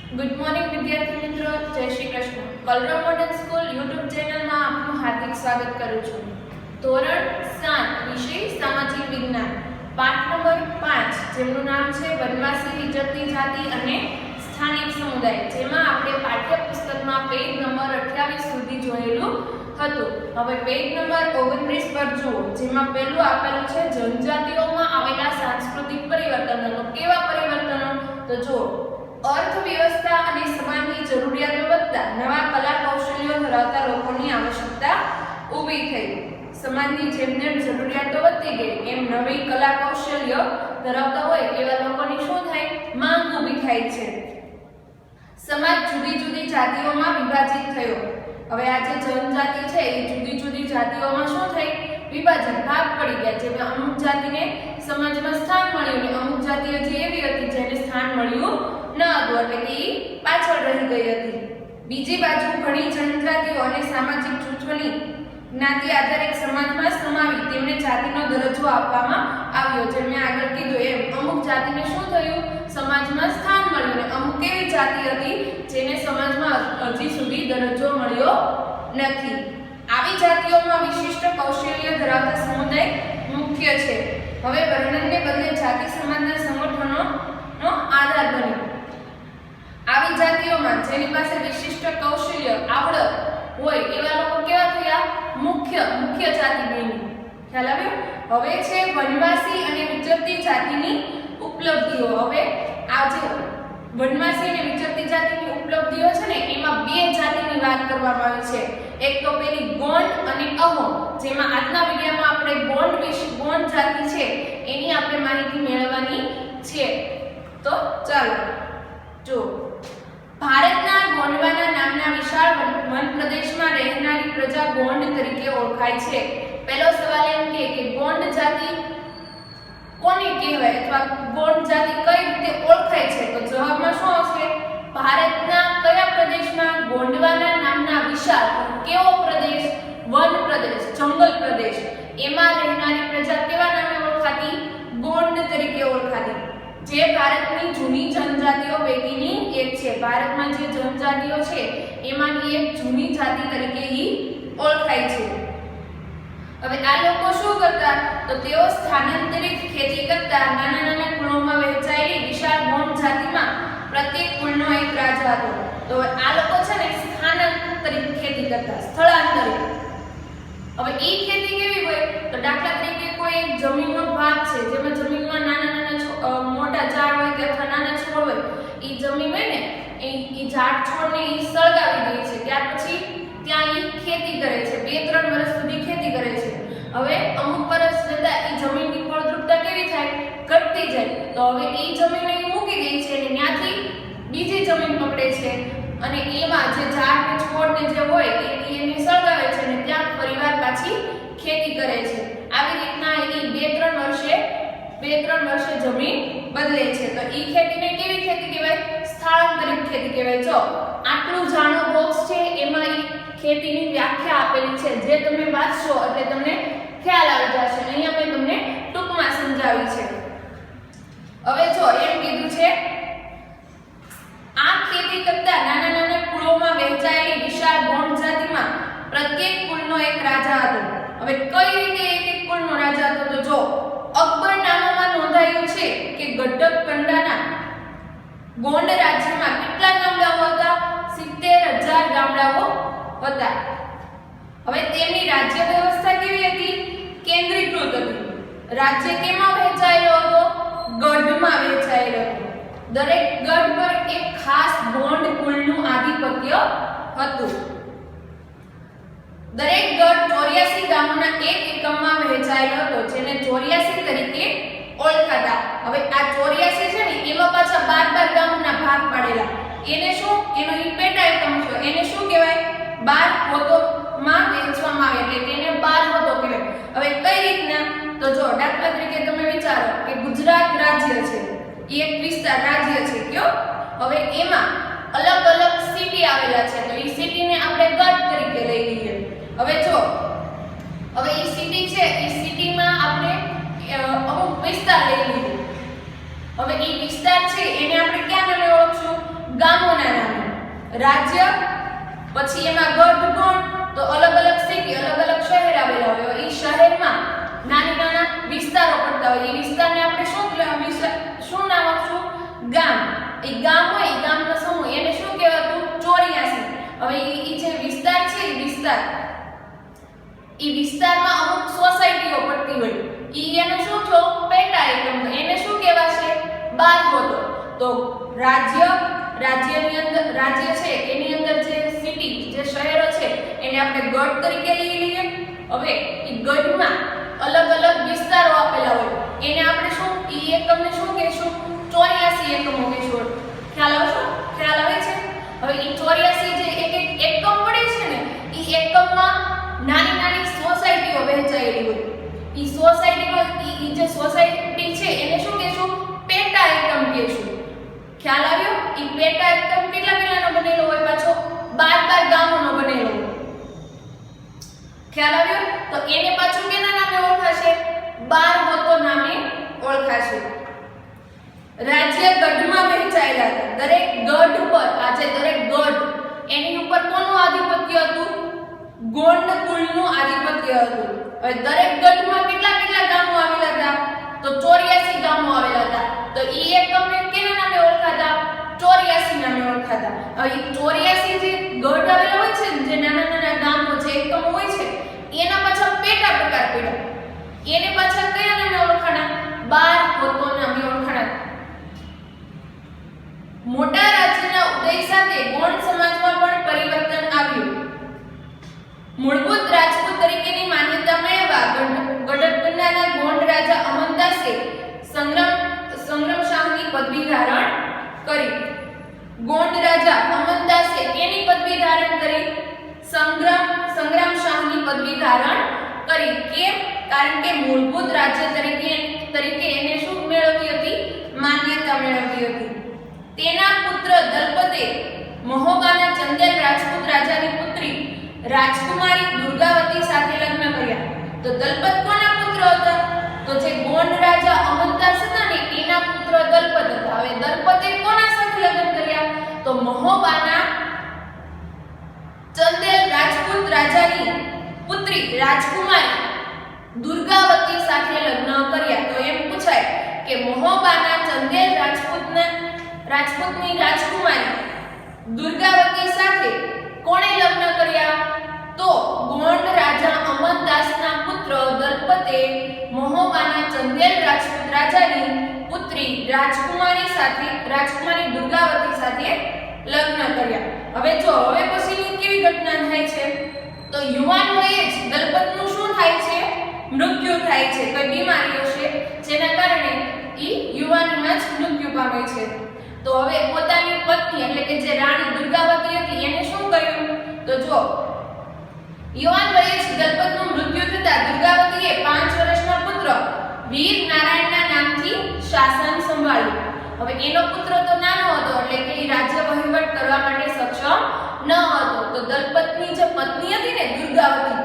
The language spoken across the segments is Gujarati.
ગુડ મોર્નિંગ વિદ્યાર્થી મિત્રો, જય Shri Krishna. Kalarav modern school YouTube ચેનલમાં આપનું હાર્દિક સ્વાગત કરું છું. ધોરણ 7 વિષય સામાજિક વિજ્ઞાન, પાઠ નંબર 5, જેનું નામ છે વનવાસી વિચરતી જાતિ અને સ્થાનિક સમુદાય, જેમાં આપણે પાઠ્યપુસ્તકમાં પેજ નંબર 28 સુધી જોયેલું હતું. હવે પેજ નંબર 29 પર જુઓ, જેમાં પહેલું આપેલું છે જનજાતિઓમાં આવેલા સાંસ્કૃતિક પરિવર્તનો. કેવા પરિવર્તનો? તો જુઓ, અર્થવ્યવસ્થા અને સમાજની જરૂરિયાતો વધતા નવા કલા કૌશલ્યો ધરાવતા લોકોની આવશ્યકતા ઊભી થઈ. સમાજની જેમ જેમ જરૂરિયાતો વધતી ગઈ એમ નવી કલા કૌશલ્યો ધરાવતા હોય એવા લોકોની શું થાય? માંગ ઊભી થાય છે. સમાજ જુદી જુદી જાતિઓમાં વિભાજિત થયો. હવે આ જે જનજાતિ છે એ જુદી જુદી જાતિઓમાં શું થઈ? વિભાજન, ભાગ પડી ગયા. જેમાં અમુક જાતિને સમાજમાં સ્થાન મળ્યું અને અમુક જાતિ હજી એવી હતી જેને સ્થાન મળ્યું ન હતું, એટલે કે પાછળ રહી ગઈ હતી. બીજી બાજુ ઘણી જનજાતિઓ અને સામાજિક જૂથોની જ્ઞાતિ આધારિત સમાજમાં સમાવી તેમને જાતિનો દરજ્જો આપવામાં આવ્યો. જેમ મેં આગળ કીધું એમ અમુક જાતિને શું થયું? સમાજમાં સ્થાન મળ્યું અને અમુક એવી જાતિ હતી જેને સમાજમાં હજી સુધી દરજ્જો મળ્યો નથી. આવી જાતિઓમાં વિશિષ્ટ કૌશલ્ય ધરાવતા સમુદાય મુખ્ય છે. હવે વર્ણનને બદલે જાતિ સમાજના સંગઠનોનો આધાર બન્યો. આવી જાતિઓમાં જેની પાસે વિશિષ્ટ કૌશલ્ય આવડત હોય એવા લોકો કેવા થયા? મુખ્ય જાતિ બની. ખ્યાલ આવ્યો? હવે છે વનવાસી અને વિચરતી જાતિની ઉપલબ્ધિઓ. હવે આ જે વનવાસી અને વિચરતી જાતિની ઉપલબ્ધિઓ છે ને, એમાં બે જાતિની વાત કરવામાં આવી છે. એક તો પેલી ગોંડ અને અહોમ, જેમાં આજના વિડિયોમાં આપણે ગોંડ જાતિ છે એની આપણે માહિતી મેળવવાની છે. તો ચાલો જો, ભારતના ગોંડવાના નામના વિશાળ વન પ્રદેશમાં રહેનારી પ્રજા ગોંડ તરીકે ઓળખાય છે. પહેલો સવાલ એમ કે ગોંડ જાતિ કોને કહેવાય અથવા ગોંડ જાતિ કઈ રીતે ઓળખાય છે? તો જવાબમાં શું આવશે? ભારતના કયા પ્રદેશમાં ગોંડવાના નામના વિશાળ, કેવો પ્રદેશ? વન પ્રદેશ, જંગલ પ્રદેશ, એમાં રહેનારી પ્રજા કેવા નામે ઓળખાતી? ગોંડ તરીકે ઓળખાતી. જે ભારતની જૂની જનજાતિઓ પૈકીની એક છે. ભારતમાં જે જનજાતિઓ છે એમાંની એક જૂની જાતિ તરીકે ઓળખાય છે. હવે આ લોકો શું કરતા? તો તેઓ સ્થાનાંતરિત ખેતી કરતા. નાના નાના કુળોમાં વહેંચાયેલી વિશાળ ગોંડ જાતિમાં પ્રત્યેક કુળનો એક રાજા હતો. તો આ લોકો છે ને સ્થાનાંતરિત ખેતી કરતા, સ્થળાંતરિત. હવે એ ખેતી કેવી હોય? તો દાખલા તરીકે કોઈ એક જમીનનો ભાગ છે જેમાં જમીનમાં નાના મોટા ઝાડ હોય કે અથવા નાના છોડ હોય, એ જમીન હોય ને એ ઝાડ છોડને એ સળગાવી દે છે. ત્યાર પછી ત્યાં એ ખેતી કરે છે. 2-3 વર્ષ સુધી ખેતી કરે છે. હવે અમુક વર્ષ જતા એ જમીનની ફળદ્રુપતા કેવી થાય? ઘટતી જાય. તો હવે એ જમીન એ મૂકી દે છે અને ત્યાંથી બીજી જમીન પકડે છે અને એમાં જે ઝાડ ને છોડ ને જે હોય એને સળગાવે છે અને ત્યાં ફરીવાર પાછી ખેતી કરે છે. આવી રીતના એ 2-3 વર્ષે જમીન બદલે છે. તો ઈ ખેતીને કેવી ખેતી કહેવાય? સ્થળાંતરિત ખેતી કહેવાય. જો આટલું જાણો બોક્સ છે એમાં ઈ ખેતીની વ્યાખ્યા આપેલી છે, જે તમે વાંચશો એટલે તમને ખ્યાલ આવી જશે. અહીંયા મેં તમને ટૂંકમાં સમજાવી છે. હવે જો એમ કીધું છે, આ ખેતી કરતા નાના નાના કુળોમાં વહેંચાયેલી વિશાળ ગોંડ જાતિમાં પ્રત્યેક કુળનો એક રાજા હતો. હવે કઈ રીતે એક કુળનો રાજા હતો? તો જો અકબરનામામાં નોંધાયું છે કે ગઢક કંડાના ગોંડ રાજ્યમાં કેટલા ગામડાઓ હતા? 70,000 ગામડાઓ હતા. હવે તેમની રાજ્ય વ્યવસ્થા કેવી હતી? કેન્દ્રીકૃત હતી. રાજ્ય કેમાં વહેંચાયેલો હતો? ગઢમાં વહેંચાયેલો હતો. દરેક ગઢ પર એક ખાસ ગોંડ કુળનું આધિપત્ય હતું. દરેક ગઢ 84 ગામોના એક એકમમાં વહેંચાયેલો હતો, જેને 84 તરીકે ઓળખાતા. હવે આ 84 છે ને એમાં પાછા 12 ગામોના ભાગ પાડેલા. એને શું? એનો ઈ પેટા એકમ છે. એને શું કહેવાય? 12 હોદોમાં વહેંચવામાં આવે એટલે તેને 12 હોદો કહેવાય. હવે કઈ રીતના? તો જો દાખલા તરીકે તમે વિચારો કે ગુજરાત રાજ્ય છે, એ એક વિસ્તાર રાજ્ય છે કયો? હવે એમાં અલગ અલગ સિટી આવેલા છે. તો ઈ સિટીને આપણે ગઢ તરીકે લઈ લઈએ. હવે જો હવે ઈ સિટી છે, ઈ સિટીમાં આપણે અમુક વિસ્તાર લઈ લીધો. હવે ઈ વિસ્તાર છે એને આપણે ક્યાં નામે ઓળખશું? ગામોના રાજ્ય, પછી એમાં ગઢ કોણ, તો અલગ અલગ સિટી, અલગ અલગ શહેર આવેલા હોય. એ શહેરમાં નાના નાના વિસ્તારો પડતા હોય. એ વિસ્તારને આપણે શું નામ આપશું? ગામ. એ ગામ હોય, એ ગામનો સમૂહ, એને શું કહેવાતું? 84. હવે એ જે વિસ્તાર છે, એ વિસ્તારમાં અમુક સોસાયટીઓ પડતી હોય. એનો શું થયો? પેટા એકમ. એને શું કહેવાશે? 12 હોતો. તો રાજ્યની અંદર રાજ્ય છે, એની અંદર જે સિટી, જે શહેરો છે, એને આપણે ગઢ તરીકે લઈ લઈએ. હવે એ ગઢમાં અલગ અલગ વિસ્તારો આપેલા હોય. એને આપણે શું, એ એકમને શું કહેશું? 84 એકમો કહેશું. ખ્યાલ આવે છે? હવે એ 84 જે એક એકમ પડે છે ને, એ એકમમાં નાની નાની સોસાયટીઓ વહેંચાયેલી હોય. એ સોસાયટીનો જે સોસાયટી છે, એને શું કહેશું? પેટા એકમ કહેશું. ખ્યાલ આવ્યો? એ પેટા એકમ કેટલાનો બનેલો હોય? પાછો 12 ગામોનો બનેલો હોય. ખ્યાલ આવ્યો? તો એને પાછું કેના નામે ઓળખાશે? 12 હોતો નામે ઓળખાશે. રાજ્ય ગઢમાં વહેંચાયેલા હતા. દરેક ગઢ પર, દરેક ગઢ, એની ઉપર કોનું આધિપત્ય હતું? ગોંડ કુળનું આધિપત્ય હતું. હવે દરેક ગઢમાં કેટલા ગામો આવેલા હતા? તો 84 ગામો આવેલા હતા. તો ઈ એકમને કેના નામે ઓળખાતા? 84 નામે ઓળખાતા. હવે 84 જે ગઢ આવેલા હોય છે, જે નાના નાના ગામો છે, એકમો હોય છે, એના પાછળ પેટા પ્રકાર પડ્યા. એને પાછળ કયા નામે ઓળખાણા? 12 હોતો નામે ઓળખાણા. મોટા રાજ્યના ઉદય સાથે ગોંડ સમાજમાં પણ પરિવર્તન આવ્યું. મૂળભૂત રાજપૂત તરીકેની માન્યતા મેળવવા ગઢકંડાના ગોંડ રાજા અમરદાસે સંગ્રામશાહની પદવી ધારણ કરી. ગોંડ રાજા અમરદાસે કેની પદવી ધારણ કરી? સંગ્રામશાહની પદવી ધારણ કરી. કેમ? કારણ કે મૂળભૂત રાજ્ય તરીકે એને શું મેળવી હતી? માન્યતા મેળવી હતી. તેના પુત્ર દલપતે મહોબાના ચંદેલ રાજપૂત રાજાની પુત્રી રાજકુમારી દુર્ગાવતી સાથે લગ્ન કર્યા. તો દલપત કોના પુત્ર હતા? તો જે ગોંડ રાજા અમરદાસ હતા ને, એના પુત્ર દલપત હતા. હવે દલપતે કોના સાથે લગ્ન કર્યા? તો મહોબાના ચંદેલ રાજપૂત રાજાની પુત્રી રાજકુમારી દુર્ગાવતી સાથે લગ્ન કર્યા. તો એમ પૂછાય કે મહોબાના ચંદેલ રાજપૂતની રાજકુમારી દુર્ગાવતી સાથે કોણે લગ્ન કર્યા? તો ગોંડ રાજા અમરદાસના પુત્ર દલપતે મહોબાના ચંદેલ રાજપૂત રાજાની પુત્રી રાજકુમારી દુર્ગાવતી સાથે લગ્ન કર્યા. હવે પછીની કેવી ઘટના થાય છે? તો યુવાન વયે જ દલપતનું શું થાય છે? મૃત્યુ થાય છે. કોઈ બીમારી હશે જેના કારણે ઈ યુવાનમાં જ મૃત્યુ પામે છે. તો હવે પોતાની પત્ની એટલે કે જે રાણી દુર્ગાવતી હતી, એને શું કર્યું? તો યુવાન વયે જ દલપતનું મૃત્યુ થતા દુર્ગાવતીએ 5 વર્ષના પુત્ર વીર નારાયણના નામથી શાસન સંભાળ્યું. હવે એનો પુત્ર તો નાનો હતો, એટલે કે એ રાજ્ય વહીવટ કરવા માટે સક્ષમ ન હતો. તો દલપતની જે પત્ની હતી ને, દુર્ગાવતી,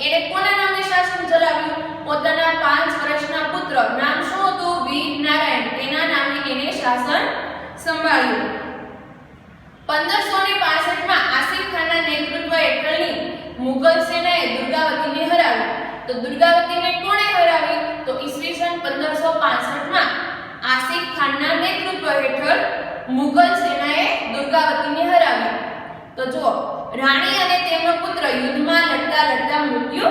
એને કોના નામે શાસન ચલાવ્યું? પોતાના 5 વર્ષના પુત્ર, નામ શું હતું? વીર નારાયણ, તેના નામે એને શાસન સંભાળ્યું. 1565 માં આસિફ ખાનના નેતૃત્વ હેઠળની મુગલ સેનાએ દુર્ગાવતીને હરાવી. તો દુર્ગાવતીને કોણે હરાવી? તો ઈસવીસન 1565 માં આસિફ ખાનના નેતૃત્વ હેઠળ મુગલ સેનાએ દુર્ગાવતીને હરાવી. તો રાણી અને તેમનો પુત્ર યુદ્ધમાં લડતા મૃત્યુ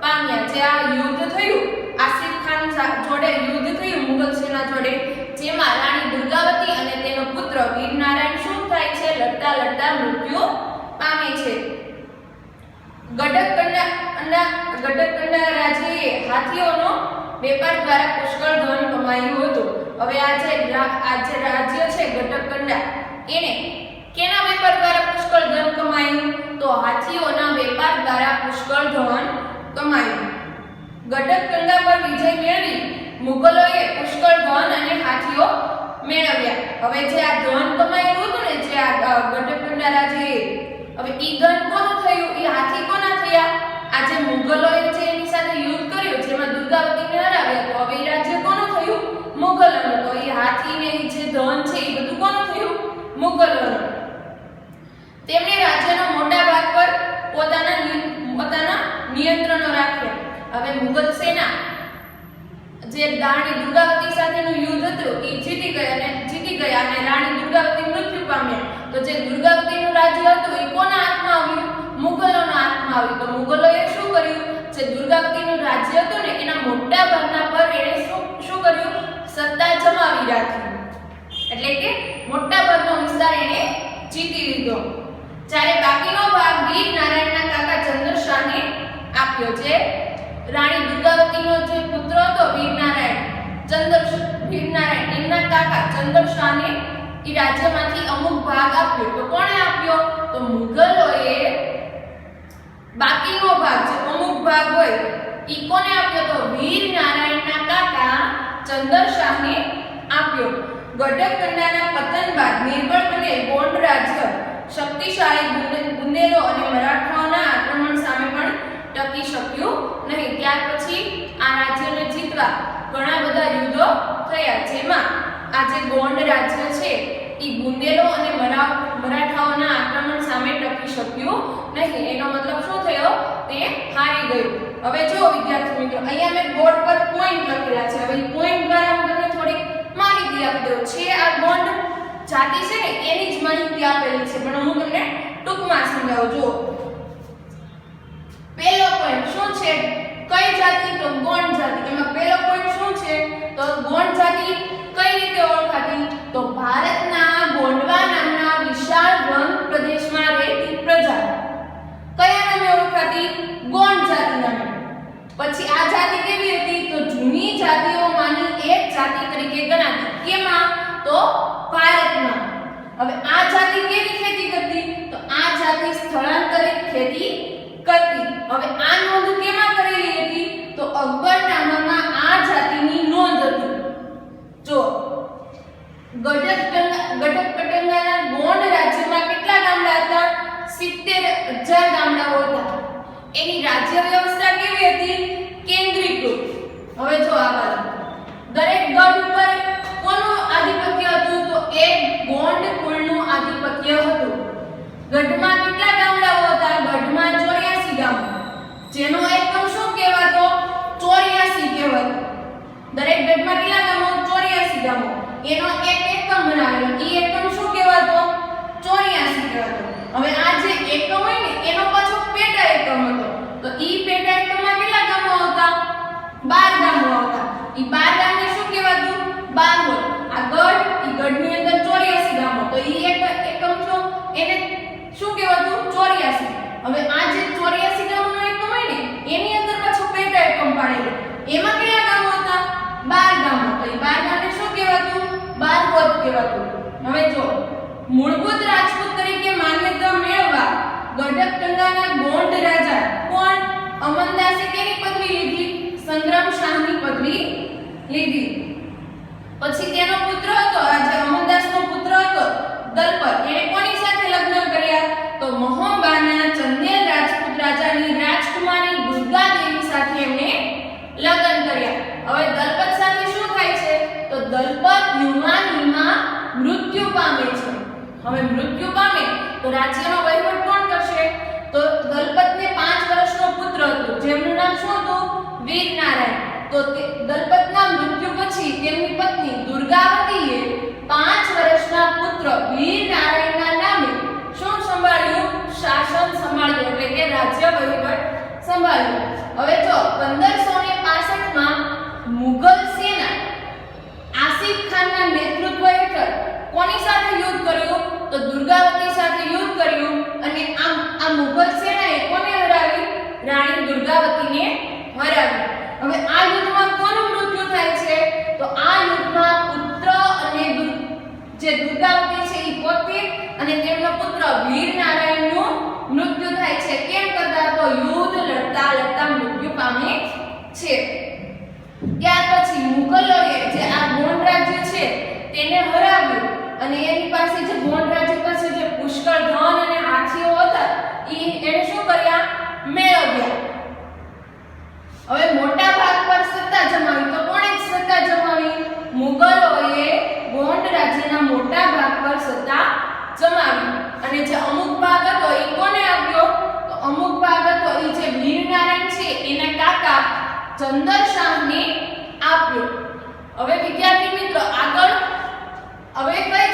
પામ્યા. જે આ યુદ્ધ થયું, આસિફ ખાન જોડે યુદ્ધ થયું મુગલ સેના જોડે, જેમાં રાણી દુર્ગાવતી અને તેનો પુત્ર વીર નારાયણ શું થાય છે? લડતા મૃત્યુ પામે છે. ગઢકંડા રાજ્યએ હાથીઓનો વેપાર દ્વારા પુષ્કળ ધન કમાયું હતું. હવે આ જે રાજ્ય છે ગઢકંડા, એને કેના વેપાર દ્વારા પુષ્કળ ધન કમાયું? તો હાથીઓના વેપાર દ્વારા પુષ્કળ ધન કમાયું. ગઢકંડા પર વિજય મેળવી મુગલોએ પુષ્કળ ધન અને હાથીઓ મેળવ્યા. હવે જે આ ધન કમાયું હતું ને, જે આ ગઢકંડા રાજ્યએ, હવે ઈ ધન કોનું થયું? ઈ હાથી કોના થયા? આ જે મુગલોએ જે એની સાથે યુદ્ધ કર્યું, જેમાં દુર્ગાવતીને હરાવ્યા, તો હવે ઈ રાજ્ય કોનું થયું? મુગલોનું. તો ઈ હાથી ને જે ધન છે, એ બધું કોનું થયું? મુગલોનું. તેમણે રાજ્યના મોટા ભાગ પર પોતાના નિયંત્રણો રાખ્યા. હવે મુગલ સેના જે રાણી દુર્ગાવતી સાથેનું યુદ્ધ હતું એ જીતી ગયા અને રાણી દુર્ગાવતી મૃત્યુ પામ્યા. તો જે દુર્ગાવતીનું રાજ્ય હતું એ કોના હાથમાં આવ્યું? મુગલોના હાથમાં આવ્યું. તો મુગલોએ શું કર્યું? જે દુર્ગાવતીનું રાજ્ય હતું ને એના મોટા ભાગના પર એણે શું કર્યું? સત્તા જમાવી રાખી. એટલે કે મોટા ભાગનો વિસ્તાર એણે જીતી લીધો. જ્યારે બાકીનો ભાગ વીર નારાયણના કાકા ચંદ્રશાહને આપ્યો. જે રાણી દુર્ગાવતીનો જે પુત્ર હતો વીર નારાયણ એમના કાકા ચંદ્રશાહને એ રાજ્યમાંથી અમુક ભાગ આપ્યો. તો કોણે આપ્યો? તો મુગલોએ બાકીનો ભાગ જે અમુક ભાગ હોય ઈ કોને આપ્યો? તો વીર નારાયણના કાકા ચંદ્રશાહને આપ્યો. ગઢકંડાના પતન બાદ નિર્બળ બને ગોંડ રાજ્ય શક્તિશાળી બુંદેલો અને મરાઠાઓના આક્રમણ સામે પણ ટકી શક્યું નહીં. ત્યાર પછી આ રાજ્યને જીતવા ઘણા બધા યુદ્ધો થયા, જેમાં આ જે ગોંડ રાજ્ય છે એ બુંદેલો અને મરાઠાઓના આક્રમણ સામે ટકી શક્યું નહીં. એનો મતલબ શું થયો? તે હારી ગયું. હવે જો વિદ્યાર્થી મિત્રો, અહીંયા મેં બોર્ડ પર પોઈન્ટ લખેલા છે. હવે પોઈન્ટ દ્વારા હું તમને થોડીક માહિતી આપી દઉં. છે આ ગોંડ જાતિ છે ને એની જ માહિતી આપેલી છે, પણ હું તમને ટૂંકમાં સમજાવું. જો પહેલો પોઈન્ટ શું છે? કઈ જાતિ? તો ગોંડ જાતિ. એમાં પહેલો પોઈન્ટ શું છે? તો ગોંડ જાતિ કઈ રીતે ઓળખાતી? તો ભારતના ગોંડવા નામના વિશાળ રણ પ્રદેશમાં રહેતી પ્રજા કયા નામે ઓળખાતી? ગોંડ જાતિ નામે. પછી આ જાતિ કેવી હતી? તો જૂની જાતિઓમાંની એક જાતિ તરીકે ગણાતી. કેમાં? તો ભારતમાં. હવે આ જાતિ કેવી ખેતી કરતી? તો આ જાતિ સ્થળાંતરિત ખેતી કરતી. હવે આ નોંધ કેમાં કરેલી હતી? તો અકબરનામામાં આ જાતિની નોંધ હતી. જો ગઢકકટંગાના ગોંડ રાજ્યમાં કેટલા ગામડા હતા? 70,000 ગામડાઓ હતા. એની રાજ્ય વ્યવસ્થા કેવી હતી? કેન્દ્રીકૃત. હવે જો આ બાજુ દરેક ગઢ ઉપર કોનું આધિપત્ય હતું? તો એક ગોંડ કુળનું આધિપત્ય હતું. ગઢમાં કેટલા ગામડાઓ હતા? ગઢમાં 84 ગામો, જેનો એકમ શું કહેવાતો? 84 કહેવાતો. દરેક ગઢમાં કેટલા ગામો? 84 ગામો. એનો એક એકમ બનાવેલો. ઈ એકમ શું કહેવાતો? 84 કહેવાતો. હવે આ જે એકમ હોય ને એનો પાછો પેટા એકમ હતો. તો ઈ પેટા એકમમાં કેટલા ગામો આવતા? 12 ગામો આવતા. ઈ 12 ગામને શું કહેવાતું? 12. આ ગઢ, ઈ ગઢની અંદર 84 ગામો. તો ઈ એક એકમ છો એને શું કહેવાતું? 84. હવે આ જે 84 ગામનો એકમ હોય ને એની અંદર પાછો પેટા એકમ પાડેલો. એમાં કેટલા ગામો હતા? 12 ગામો. તો ઈ 12 ગામને શું કહેવાતું? 12 ગોત કહેવાતું. હવે જો મૂળભૂત રાજપૂત તરીકે માન્યતા મેળવવા ગઢકકંડાના ગોંડ રાજા કોણ? અમનદાસે કેની પદવી લીધી? સંગ્રામ શાહની પદવી લીધી. પછી તેનો પુત્ર હતો, આ જે અમનદાસનો પુત્ર હતો દલપત, એને કોની સાથે લગ્ન કર્યા? તો મહોબાના ચંદેલ રાજપૂત રાજાની રાજકુમારી દુર્ગા દેવી સાથે એમણે લગ્ન કર્યા. હવે દલપત સાથે શું થાય છે? તો દલપત યુવાનીમાં મૃત્યુ પામે છે. હવે મૃત્યુ પામે તો રાજ્યનો વહીવટ કોણ કરશે? તો દલપતને 5 વર્ષનો પુત્ર હતો, જેમનું નામ શું હતું? વીર નારાયણ. તો દલપતના મૃત્યુ પછી તેમની પત્ની દુર્ગાવતીએ 5 વર્ષના પુત્ર વીર નારાયણના નામે શું સંભાળ્યું? શાસન સંભાળ્યું, એટલે કે રાજ્ય વહીવટ સંભાળ્યું. હવે જો 1565માં મુગલ સેના આસિફ ખાનના નેતૃત્વ હેઠળ કોની સાથે યુદ્ધ કર્યું? તો દુર્ગાવતી સાથે યુદ્ધ કર્યું અને આ મુગલ સેનાએ કોને હરાવી? રાણી દુર્ગાવતીને હરાવી. હવે આ યુદ્ધમાં કોનું મૃત્યુ થાય છે? તો આ યુદ્ધમાં પુત્ર અને જે દુર્ગાવતી છે એ પોતે અને તેમનો પુત્ર વીર નારાયણનું મૃત્યુ થાય છે. કેમ કરતા? તો યુદ્ધ લડતા લડતા મૃત્યુ પામે છે. ત્યાર પછી મુગલોએ જે આ ગોંડ રાજ્ય છે તેને હરાવ્યું અને એની પાસે જે ગોંડ રાજ્ય પાસે જે પુષ્કળ ધન અને હાથીઓ હતા એને શું કર્યા? મેળવ્યા. હવે મોટા ભાગ પર સત્તા જમાવી. તો કોણે સત્તા જમાવી? મુગલોએ ગોંડ રાજ્યના મોટા ભાગ પર સત્તા જમાવી અને જે અમુક ભાગ ચંદર શાહને આપ્યો. હવે વિદ્યાર્થી મિત્રો આગળ હવે કઈ